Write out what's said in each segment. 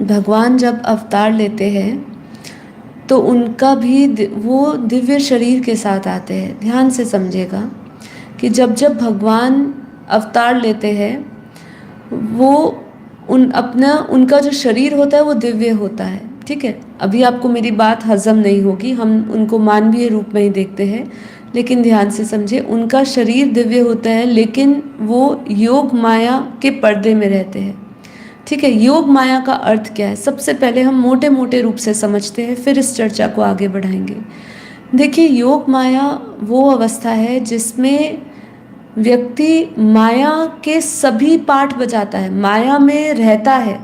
भगवान जब अवतार लेते हैं तो उनका भी वो दिव्य शरीर के साथ आते हैं। ध्यान से समझिएगा कि जब जब भगवान अवतार लेते हैं वो उनका जो शरीर होता है वो दिव्य होता है। ठीक है, अभी आपको मेरी बात हजम नहीं होगी, हम उनको मानवीय रूप में ही देखते हैं, लेकिन ध्यान से समझे, उनका शरीर दिव्य होता है लेकिन वो योग माया के पर्दे में रहते हैं। ठीक है, योग माया का अर्थ क्या है, सबसे पहले हम मोटे मोटे रूप से समझते हैं, फिर इस चर्चा को आगे बढ़ाएंगे। देखिए, योग माया वो अवस्था है जिसमें व्यक्ति माया के सभी पाठ बजाता है, माया में रहता है,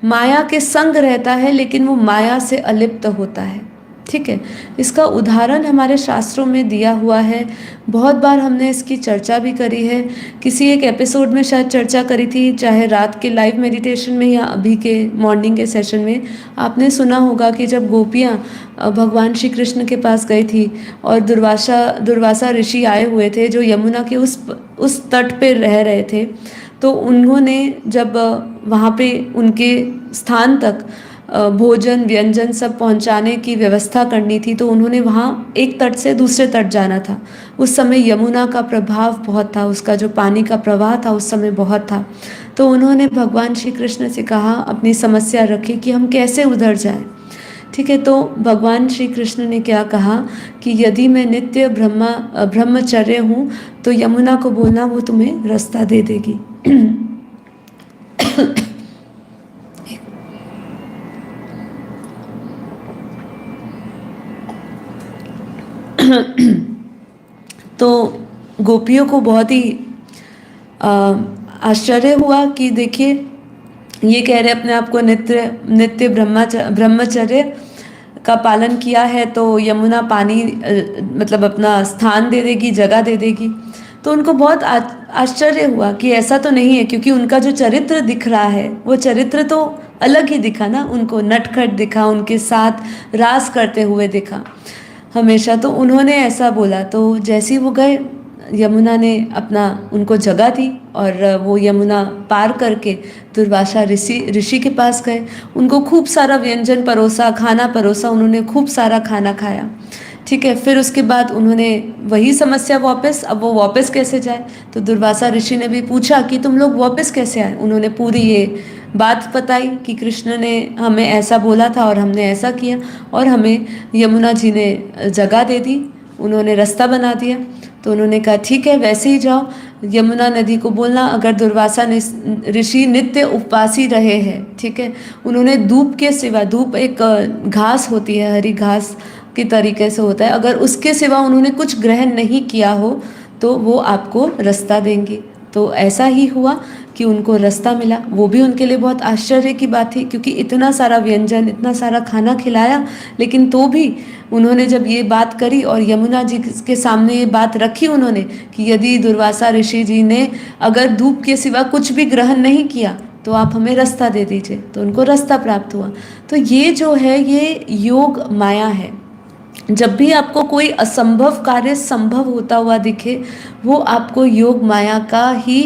माया के संग रहता है, लेकिन वो माया से अलिप्त होता है। ठीक है, इसका उदाहरण हमारे शास्त्रों में दिया हुआ है, बहुत बार हमने इसकी चर्चा भी करी है, किसी एक एपिसोड में शायद चर्चा करी थी, चाहे रात के लाइव मेडिटेशन में या अभी के मॉर्निंग के सेशन में। आपने सुना होगा कि जब गोपियाँ भगवान श्री कृष्ण के पास गई थी और दुर्वासा ऋषि आए हुए थे जो यमुना के उस तट पे रह रहे थे, तो उन्होंने जब वहाँ पे उनके स्थान तक भोजन व्यंजन सब पहुंचाने की व्यवस्था करनी थी, तो उन्होंने वहाँ एक तट से दूसरे तट जाना था। उस समय यमुना का प्रभाव बहुत था, उसका जो पानी का प्रवाह था उस समय बहुत था। तो उन्होंने भगवान श्री कृष्ण से कहा, अपनी समस्या रखी कि हम कैसे उधर जाएं। ठीक है, तो भगवान श्री कृष्ण ने क्या कहा कि यदि मैं नित्य ब्रह्मचर्य हूँ तो यमुना को बोलना, वो तुम्हें रास्ता दे देगी। तो गोपियों को बहुत ही आश्चर्य हुआ कि देखिए, ये कह रहे अपने आप को नित्य नित्य ब्रह्मचर्य का पालन किया है तो यमुना पानी मतलब अपना स्थान दे देगी, जगह दे देगी। तो उनको बहुत आश्चर्य हुआ कि ऐसा तो नहीं है, क्योंकि उनका जो चरित्र दिख रहा है वो चरित्र तो अलग ही दिखा ना, उनको नटखट दिखा, उनके साथ रास करते हुए दिखा हमेशा। तो उन्होंने ऐसा बोला, तो जैसे ही वो गए, यमुना ने अपना उनको जगह दी और वो यमुना पार करके दुर्वासा ऋषि के पास गए, उनको खूब सारा व्यंजन परोसा, खाना परोसा, उन्होंने खूब सारा खाना खाया। ठीक है, फिर उसके बाद उन्होंने वही समस्या वापस, अब वो वापस कैसे जाए, तो दुर्वासा ऋषि ने भी पूछा कि तुम लोग वापस कैसे आए। उन्होंने पूरी ये बात बताई कि कृष्ण ने हमें ऐसा बोला था और हमने ऐसा किया और हमें यमुना जी ने जगह दे दी, उन्होंने रास्ता बना दिया। तो उन्होंने कहा ठीक है, वैसे ही जाओ, यमुना नदी को बोलना अगर दुर्वासा ऋषि नित्य उपवासी रहे हैं। ठीक है, उन्होंने धूप के सिवा, धूप एक घास होती है, हरी घास के तरीके से होता है, अगर उसके सिवा उन्होंने कुछ ग्रहण नहीं किया हो तो वो आपको रास्ता देंगे। तो ऐसा ही हुआ कि उनको रास्ता मिला। वो भी उनके लिए बहुत आश्चर्य की बात थी, क्योंकि इतना सारा व्यंजन, इतना सारा खाना खिलाया, लेकिन तो भी उन्होंने जब ये बात करी और यमुना जी के सामने ये बात रखी उन्होंने कि यदि दुर्वासा ऋषि जी ने अगर धूप के सिवा कुछ भी ग्रहण नहीं किया तो आप हमें रास्ता दे दीजिए, तो उनको रास्ता प्राप्त हुआ। तो ये जो है ये योग माया है। जब भी आपको कोई असंभव कार्य संभव होता हुआ दिखे, वो आपको योग माया का ही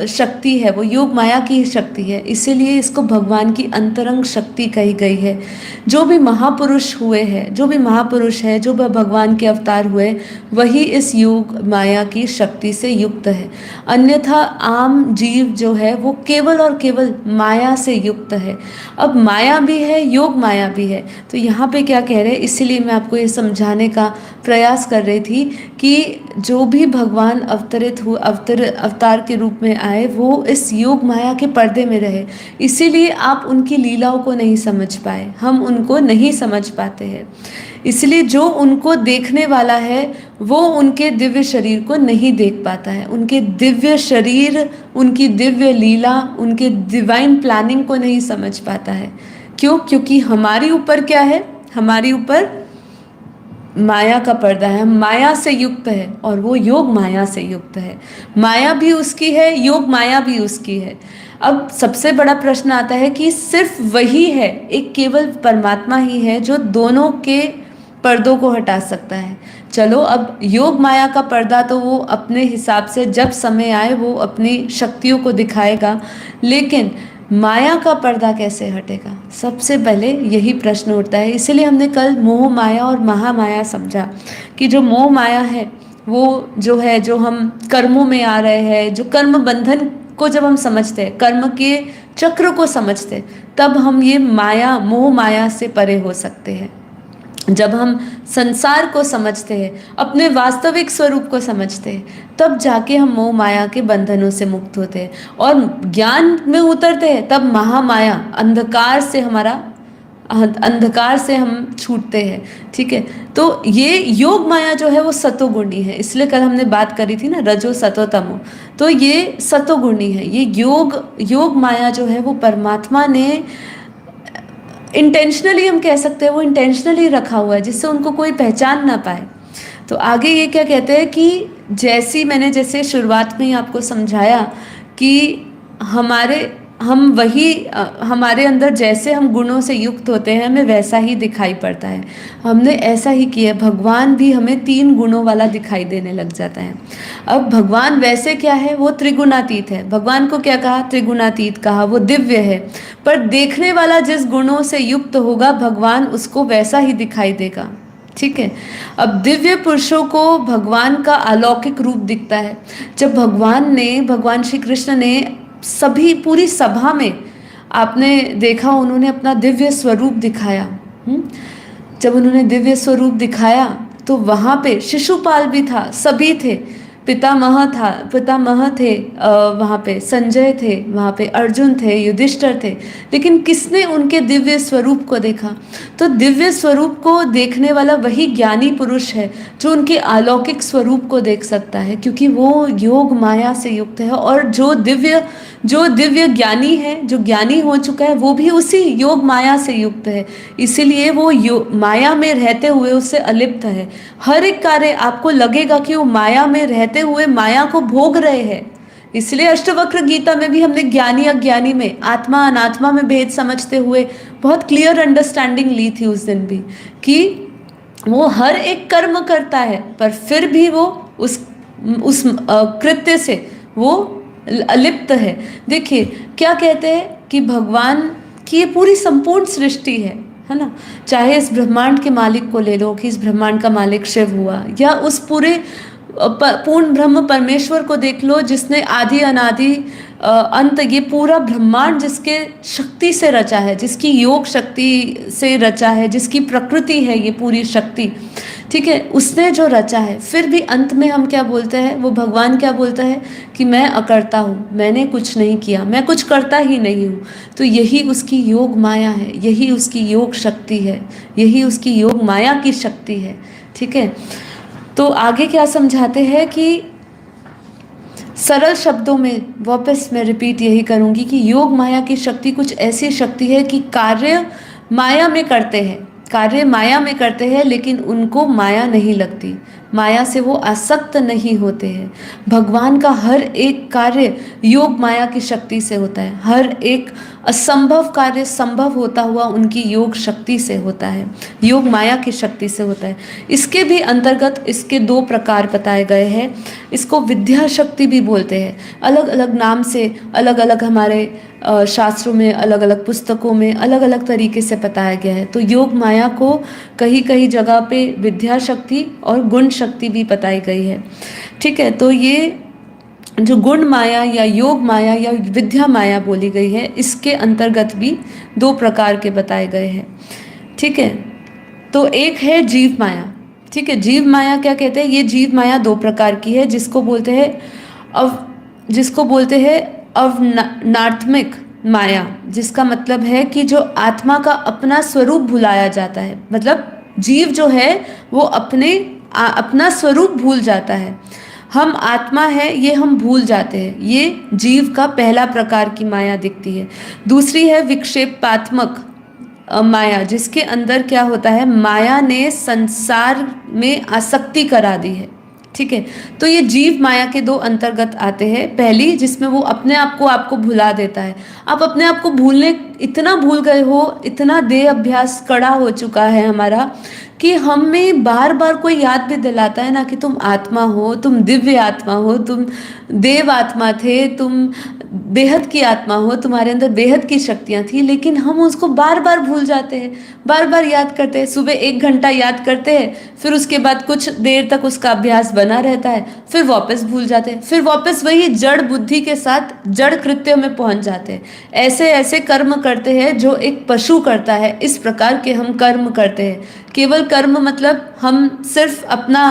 शक्ति है, वो योग माया की ही शक्ति है। इसीलिए इसको भगवान की अंतरंग शक्ति कही गई है। जो भी महापुरुष हुए हैं, जो भी महापुरुष है, जो भगवान के अवतार हुए, वही इस योग माया की शक्ति से युक्त है। अन्यथा आम जीव जो है वो केवल और केवल माया से युक्त है। अब माया भी है, योग माया भी है। तो यहाँ पे क्या कह रहे हैं, इसीलिए मैं आपको ये समझाने का प्रयास कर रही थी कि जो भी भगवान अवतार के रूप में आए, वो इस योग माया के पर्दे में रहे। इसीलिए आप उनकी लीलाओं को नहीं समझ पाए, हम उनको नहीं समझ पाते हैं। इसलिए जो उनको देखने वाला है वो उनके दिव्य शरीर को नहीं देख पाता है, उनके दिव्य शरीर, उनकी दिव्य लीला, उनके डिवाइन प्लानिंग को नहीं समझ पाता है। क्यों? क्योंकि हमारी ऊपर क्या है, हमारी ऊपर माया का पर्दा है, हम माया से युक्त है और वो योग माया से युक्त है। माया भी उसकी है, योग माया भी उसकी है। अब सबसे बड़ा प्रश्न आता है कि सिर्फ वही है, एक केवल परमात्मा ही है जो दोनों के पर्दों को हटा सकता है। चलो, अब योग माया का पर्दा तो वो अपने हिसाब से जब समय आए वो अपनी शक्तियों को दिखाएगा, लेकिन माया का पर्दा कैसे हटेगा? सबसे पहले यही प्रश्न उठता है। इसीलिए हमने कल मोह माया और महामाया समझा कि जो मोह माया है वो जो है, जो हम कर्मों में आ रहे हैं, जो कर्म बंधन को जब हम समझते हैं, कर्म के चक्र को समझते हैं, तब हम ये माया, मोह माया से परे हो सकते हैं। जब हम संसार को समझते हैं, अपने वास्तविक स्वरूप को समझते हैं, तब जाके हम मोह माया के बंधनों से मुक्त होते हैं और ज्ञान में उतरते हैं। तब महामाया, अंधकार से हमारा, अंधकार से हम छूटते हैं। ठीक है, तो ये योग माया जो है वो सतोगुणी है। इसलिए कल हमने बात करी थी ना, रजो सतो तमो, तो ये सतोगुणी है। ये योग माया जो है वो परमात्मा ने इंटेंशनली, हम कह सकते हैं वो इंटेंशनली रखा हुआ है, जिससे उनको कोई पहचान ना पाए। तो आगे ये क्या कहते हैं कि जैसे शुरुआत में ही आपको समझाया कि हमारे अंदर जैसे हम गुणों से युक्त होते हैं, हमें वैसा ही दिखाई पड़ता है। हमने ऐसा ही किया, भगवान भी हमें 3 गुणों वाला दिखाई देने लग जाता है। अब भगवान वैसे क्या है? वो त्रिगुणातीत है। भगवान को क्या कहा? त्रिगुणातीत कहा। वो दिव्य है, पर देखने वाला जिस गुणों से युक्त होगा, भगवान उसको वैसा ही दिखाई देगा। ठीक है, अब दिव्य पुरुषों को भगवान का अलौकिक रूप दिखता है। जब भगवान श्री कृष्ण ने पूरी सभा में, आपने देखा, उन्होंने अपना दिव्य स्वरूप दिखाया। जब उन्होंने दिव्य स्वरूप दिखाया तो वहाँ पे शिशुपाल भी था, सभी थे, पितामह थे, वहाँ पे संजय थे, वहाँ पे अर्जुन थे, युधिष्ठिर थे। लेकिन किसने उनके दिव्य स्वरूप को देखा? तो दिव्य स्वरूप को देखने वाला वही ज्ञानी पुरुष है जो उनके अलौकिक स्वरूप को देख सकता है, क्योंकि वो योग माया से युक्त है। और जो दिव्य ज्ञानी है, जो ज्ञानी हो चुका है, वो भी उसी योग माया से युक्त है। इसीलिए वो माया में रहते हुए उससे अलिप्त है। हर एक कार्य आपको लगेगा कि वो माया में रहते हुए माया को भोग रहे हैं। इसलिए अष्टवक्र गीता में भी हमने ज्ञानी अज्ञानी में, आत्मा अनात्मा में भेद समझते हुए बहुत क्लियर अंडरस्टैंडिंग ली थी उस दिन भी, कि वो हर एक कर्म करता है, पर फिर भी वो उस कृत्य से वो अलिप्त है। देखिए क्या कहते हैं कि भगवान की ये पूरी संपूर्ण सृष्टि है ना। चाहे इस ब्रह्मांड के मालिक को ले लो कि इस ब्रह्मांड का मालिक शिव हुआ, या उस पूरे पूर्ण ब्रह्म परमेश्वर को देख लो, जिसने आदि अनादि अंत, ये पूरा ब्रह्मांड जिसके शक्ति से रचा है, जिसकी योग शक्ति से रचा है, जिसकी प्रकृति है ये पूरी शक्ति। ठीक है, उसने जो रचा है, फिर भी अंत में हम क्या बोलते हैं? वो भगवान क्या बोलता है कि मैं अकर्ता हूँ, मैंने कुछ नहीं किया, मैं कुछ करता ही नहीं हूँ। तो यही उसकी योग माया है, यही उसकी योग शक्ति है, यही उसकी योग माया की शक्ति है। ठीक है, तो आगे क्या समझाते हैं कि सरल शब्दों में वापस मैं रिपीट यही करूँगी कि योग माया की शक्ति कुछ ऐसी शक्ति है कि कार्य माया में करते हैं, लेकिन उनको माया नहीं लगती, माया से वो आसक्त नहीं होते हैं। भगवान का हर एक कार्य योग माया की शक्ति से होता है। हर एक असंभव कार्य संभव होता हुआ उनकी योग शक्ति से होता है, योग माया की शक्ति से होता है। इसके भी अंतर्गत इसके 2 प्रकार बताए गए हैं। इसको विद्या शक्ति भी बोलते हैं, अलग अलग नाम से, अलग अलग हमारे शास्त्रों में, अलग अलग पुस्तकों में अलग अलग तरीके से बताया गया है। तो योग माया को कहीं कहीं जगह पे विद्या शक्ति और गुण शक्ति भी बताई गई है। ठीक है, तो ये जो गुण माया या योग माया या विद्या माया बोली गई है, इसके अंतर्गत भी 2 प्रकार के बताए गए हैं। ठीक है, तो एक है जीव माया। ठीक है, जीव माया क्या कहते हैं? ये जीव माया 2 प्रकार की है, जिसको बोलते हैं अवनात्मिक माया, जिसका मतलब है कि जो आत्मा का अपना स्वरूप भुलाया जाता है। मतलब जीव जो है वो अपना स्वरूप भूल जाता है। हम आत्मा है ये हम भूल जाते हैं, ये जीव का पहला प्रकार की माया दिखती है। दूसरी है विक्षेपात्मक माया, जिसके अंदर क्या होता है? माया ने संसार में आसक्ति करा दी है। ठीक है, तो ये जीव माया के 2 अंतर्गत आते हैं। पहली, जिसमें वो अपने आप को आपको भुला देता है। आप अपने आप को इतना भूल गए हो, इतना देह अभ्यास कड़ा हो चुका है हमारा, कि हमें बार बार कोई याद भी दिलाता है ना कि तुम आत्मा हो, तुम दिव्य आत्मा हो, तुम देव आत्मा थे, तुम बेहद की आत्मा हो, तुम्हारे अंदर बेहद की शक्तियां थी, लेकिन हम उसको बार बार भूल जाते हैं, बार बार याद करते हैं। सुबह 1 घंटा याद करते हैं, फिर उसके बाद कुछ देर तक उसका अभ्यास बना रहता है, फिर वापस भूल जाते हैं, फिर वापस वही जड़ बुद्धि के साथ जड़ कृत्यों में पहुंच जाते हैं। ऐसे ऐसे कर्म करते हैं जो एक पशु करता है, इस प्रकार के हम कर्म करते हैं। केवल कर्म मतलब हम सिर्फ अपना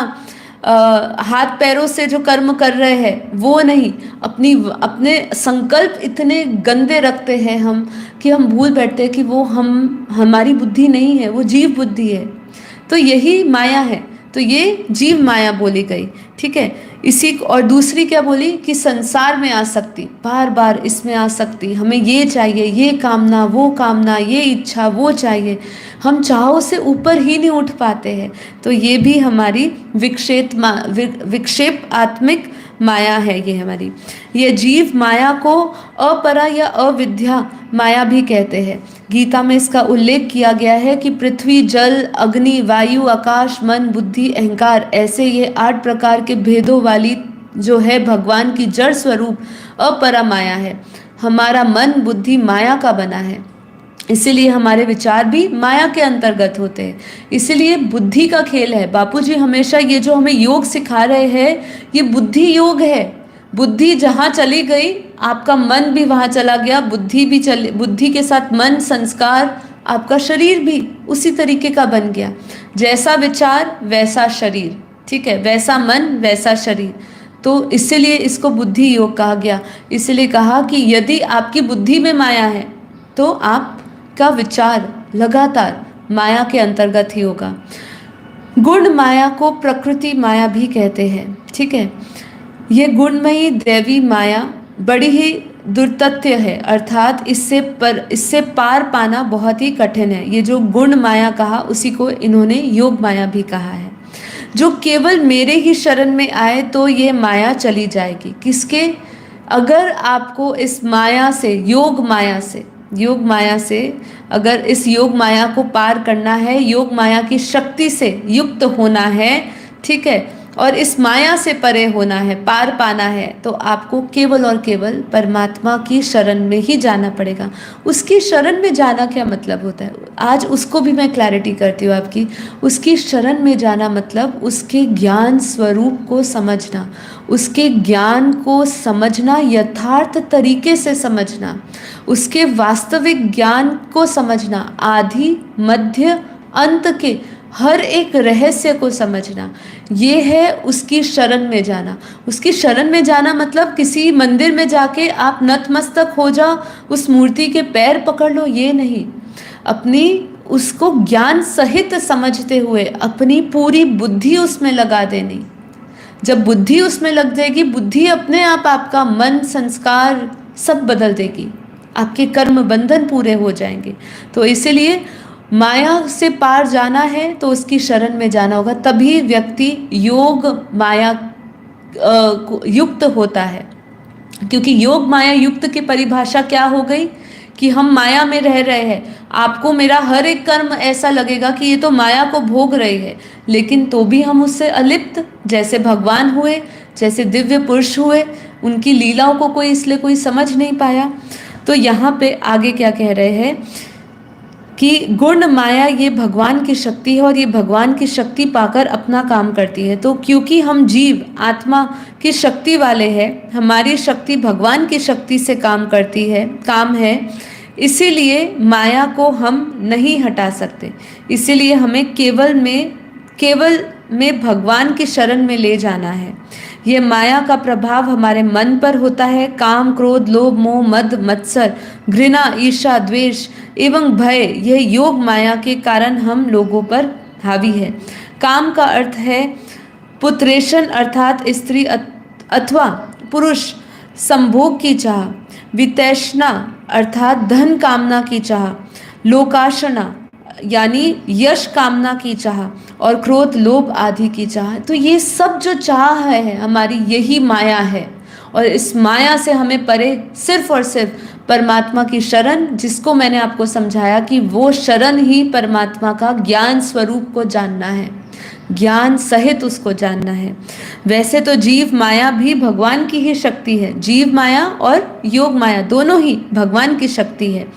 हाथ पैरों से जो कर्म कर रहे हैं वो नहीं, अपने संकल्प इतने गंदे रखते हैं हम कि हम भूल बैठते हैं कि वो हमारी बुद्धि नहीं है, वो जीव बुद्धि है। तो यही माया है। तो ये जीव माया बोली गई, ठीक है। इसी और दूसरी क्या बोली कि संसार में आसक्ति, बार बार इसमें आसक्ति, हमें ये चाहिए, ये कामना, ये इच्छा, वो चाहिए, हम चाहों से ऊपर ही नहीं उठ पाते हैं। तो ये भी हमारी विक्षेप आत्मिक माया है। ये हमारी ये जीव माया को अपरा या अविद्या माया भी कहते हैं। गीता में इसका उल्लेख किया गया है कि पृथ्वी, जल, अग्नि, वायु, आकाश, मन, बुद्धि, अहंकार, ऐसे ये 8 प्रकार के भेदों वाली जो है भगवान की जड़ स्वरूप अपरा माया है। हमारा मन बुद्धि माया का बना है, इसीलिए हमारे विचार भी माया के अंतर्गत होते हैं। इसीलिए बुद्धि का खेल है। बापूजी हमेशा ये जो हमें योग सिखा रहे हैं, ये बुद्धि योग है। बुद्धि जहाँ चली गई, आपका मन भी वहाँ चला गया, बुद्धि भी चली, बुद्धि के साथ मन, संस्कार, आपका शरीर भी उसी तरीके का बन गया। जैसा विचार वैसा शरीर, ठीक है, वैसा मन वैसा शरीर। तो इसीलिए इसको बुद्धि योग कहा गया। इसीलिए कहा कि यदि आपकी बुद्धि में माया है तो आपका विचार लगातार माया के अंतर्गत ही होगा। गुण माया को प्रकृति माया भी कहते हैं, ठीक है। ये गुणमयी दैवी माया बड़ी ही दुर्तथ्य है, अर्थात इससे पार पाना बहुत ही कठिन है। ये जो गुण माया कहा उसी को इन्होंने योग माया भी कहा है। जो केवल मेरे ही शरण में आए तो ये माया चली जाएगी। किसके? अगर आपको इस माया से, योग माया से अगर इस योग माया को पार करना है, योग माया की शक्ति से युक्त होना है, ठीक है, और इस माया से परे होना है, पार पाना है, तो आपको केवल और केवल परमात्मा की शरण में ही जाना पड़ेगा। उसकी शरण में जाना क्या मतलब होता है, आज उसको भी मैं क्लैरिटी करती हूँ आपकी। उसकी शरण में जाना मतलब उसके ज्ञान स्वरूप को समझना, उसके ज्ञान को समझना, यथार्थ तरीके से समझना, उसके वास्तविक ज्ञान को समझना, आदि मध्य अंत के हर एक रहस्य को समझना, ये है उसकी शरण में जाना। उसकी शरण में जाना मतलब किसी मंदिर में जाके आप नतमस्तक हो जाओ, उस मूर्ति के पैर पकड़ लो, ये नहीं। अपनी उसको ज्ञान सहित समझते हुए अपनी पूरी बुद्धि उसमें लगा देनी। जब बुद्धि उसमें लग जाएगी, बुद्धि अपने आप आपका मन, संस्कार सब बदल देगी, आपके कर्म बंधन पूरे हो जाएंगे। तो इसीलिए माया से पार जाना है तो उसकी शरण में जाना होगा, तभी व्यक्ति योग माया युक्त होता है। क्योंकि योग माया युक्त की परिभाषा क्या हो गई कि हम माया में रह रहे हैं। आपको मेरा हर एक कर्म ऐसा लगेगा कि ये तो माया को भोग रही है, लेकिन तो भी हम उससे अलिप्त, जैसे भगवान हुए, जैसे दिव्य पुरुष हुए, उनकी लीलाओं को कोई समझ नहीं पाया। तो यहाँ पे आगे क्या कह रहे हैं कि गुण माया ये भगवान की शक्ति है और ये भगवान की शक्ति पाकर अपना काम करती है। तो क्योंकि हम जीव आत्मा की शक्ति वाले हैं, हमारी शक्ति भगवान की शक्ति से काम है, इसीलिए माया को हम नहीं हटा सकते। इसीलिए हमें केवल में भगवान की शरण में ले जाना है। ये माया का प्रभाव हमारे मन पर होता है। काम, क्रोध, लोभ, मोह, मद, मत्सर, घृणा, ईर्ष्या, द्वेष एवं भय, यह योग माया के कारण हम लोगों पर हावी है। काम का अर्थ है पुत्रेशन, अर्थात स्त्री अथवा पुरुष संभोग की चाह, वितैषणा अर्थात धन कामना की चाह, लोकाशना यानी यश कामना की चाह, और क्रोध, लोभ आदि की चाह। तो ये सब जो चाह है हमारी, यही माया है। और इस माया से हमें परे सिर्फ और सिर्फ परमात्मा की शरण, जिसको मैंने आपको समझाया कि वो शरण ही परमात्मा का ज्ञान स्वरूप को जानना है, ज्ञान सहित उसको जानना है। वैसे तो जीव माया भी भगवान की ही शक्ति है, जीव माया और योग माया दोनों ही भगवान की शक्ति है,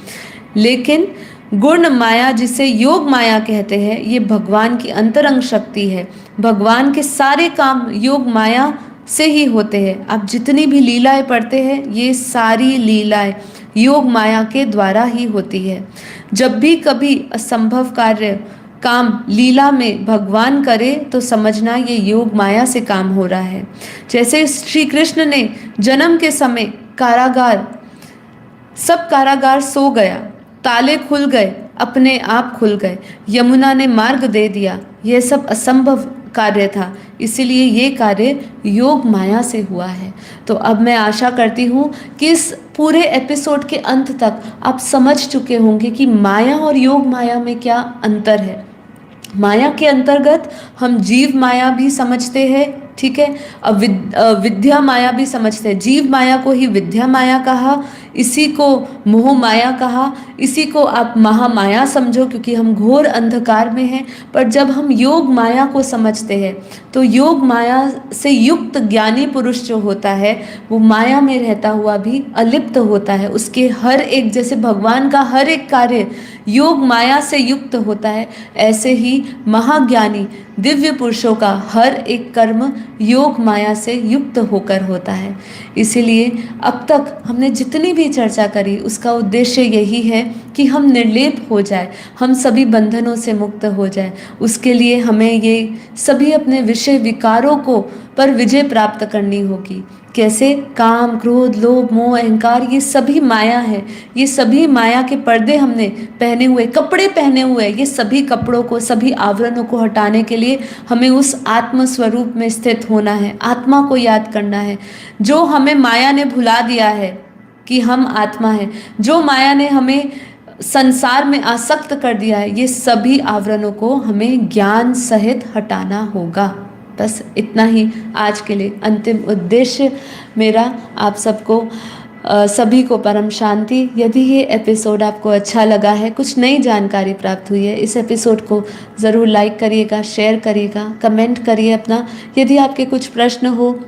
लेकिन गुण माया जिसे योग माया कहते हैं, ये भगवान की अंतरंग शक्ति है। भगवान के सारे काम योग माया से ही होते हैं। आप जितनी भी लीलाएं पढ़ते हैं, ये सारी लीलाएं योग माया के द्वारा ही होती है। जब भी कभी असंभव कार्य काम लीला में भगवान करे तो समझना ये योग माया से काम हो रहा है। जैसे श्री कृष्ण ने जन्म के समय कारागार, सब कारागार सो गया, ताले खुल गए, अपने आप खुल गए, यमुना ने मार्ग दे दिया, यह सब असंभव कार्य था, इसीलिए ये कार्य योग माया से हुआ है। तो अब मैं आशा करती हूँ कि इस पूरे एपिसोड के अंत तक आप समझ चुके होंगे कि माया और योग माया में क्या अंतर है। माया के अंतर्गत हम जीव माया भी समझते हैं, ठीक है, अब विद्या माया भी समझते हैं। जीव माया को ही विद्या माया कहा, इसी को मोह माया कहा, इसी को आप महामाया समझो क्योंकि हम घोर अंधकार में हैं। पर जब हम योग माया को समझते हैं तो योग माया से युक्त ज्ञानी पुरुष जो होता है वो माया में रहता हुआ भी अलिप्त होता है। उसके हर एक, जैसे भगवान का हर एक कार्य योग माया से युक्त होता है, ऐसे ही महाज्ञानी दिव्य पुरुषों का हर एक कर्म योग माया से युक्त होकर होता है। इसीलिए अब तक हमने जितनी भी चर्चा करी उसका उद्देश्य यही है कि हम निर्लेप हो जाए, हम सभी बंधनों से मुक्त हो जाए। उसके लिए हमें ये सभी अपने विषय विकारों को पर विजय प्राप्त करनी होगी। कैसे? काम, क्रोध, लोभ, मोह, अहंकार, ये सभी माया है। ये सभी माया के पर्दे हमने पहने हुए, कपड़े पहने हुए, ये सभी कपड़ों को, सभी आवरणों को हटाने के लिए हमें उस आत्म स्वरूप में स्थित होना है, आत्मा को याद करना है। जो हमें माया ने भुला दिया है कि हम आत्मा हैं, जो माया ने हमें संसार में आसक्त कर दिया है, ये सभी आवरणों को हमें ज्ञान सहित हटाना होगा। बस इतना ही आज के लिए अंतिम उद्देश्य मेरा। आप सबको सभी को परम शांति। यदि ये एपिसोड आपको अच्छा लगा है, कुछ नई जानकारी प्राप्त हुई है, इस एपिसोड को ज़रूर लाइक करिएगा, शेयर करिएगा, कमेंट करिए अपना। यदि आपके कुछ प्रश्न हो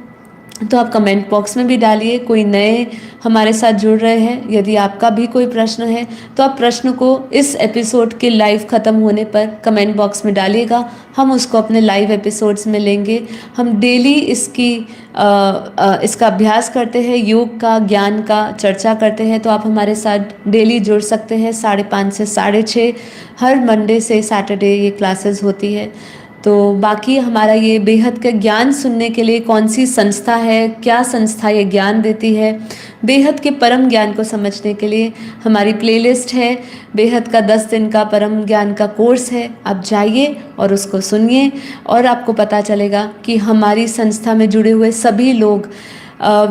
तो आप कमेंट बॉक्स में भी डालिए। कोई नए हमारे साथ जुड़ रहे हैं, यदि आपका भी कोई प्रश्न है तो आप प्रश्न को इस एपिसोड के लाइव ख़त्म होने पर कमेंट बॉक्स में डालिएगा। हम उसको अपने लाइव एपिसोड्स में लेंगे। हम डेली इसका अभ्यास करते हैं, योग का, ज्ञान का चर्चा करते हैं। तो आप हमारे साथ डेली जुड़ सकते हैं। 5:30 से 6:30 हर मंडे से सैटरडे ये क्लासेस होती है। तो बाकी हमारा ये बेहद का ज्ञान सुनने के लिए कौन सी संस्था है, क्या संस्था ये ज्ञान देती है, बेहद के परम ज्ञान को समझने के लिए हमारी प्लेलिस्ट है। बेहद का 10 दिन का परम ज्ञान का कोर्स है, आप जाइए और उसको सुनिए और आपको पता चलेगा कि हमारी संस्था में जुड़े हुए सभी लोग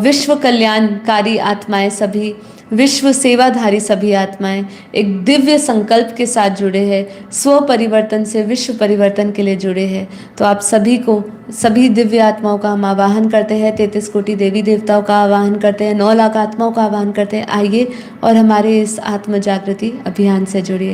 विश्व कल्याणकारी आत्माएं, सभी विश्व सेवाधारी सभी आत्माएं एक दिव्य संकल्प के साथ जुड़े हैं, स्व परिवर्तन से विश्व परिवर्तन के लिए जुड़े हैं। तो आप सभी को, सभी दिव्य आत्माओं का हम आवाहन करते हैं, 33 कोटि देवी देवताओं का आवाहन करते हैं, 9 लाख आत्माओं का आवाहन करते हैं। आइए और हमारे इस आत्म जागृति अभियान से जुड़िए।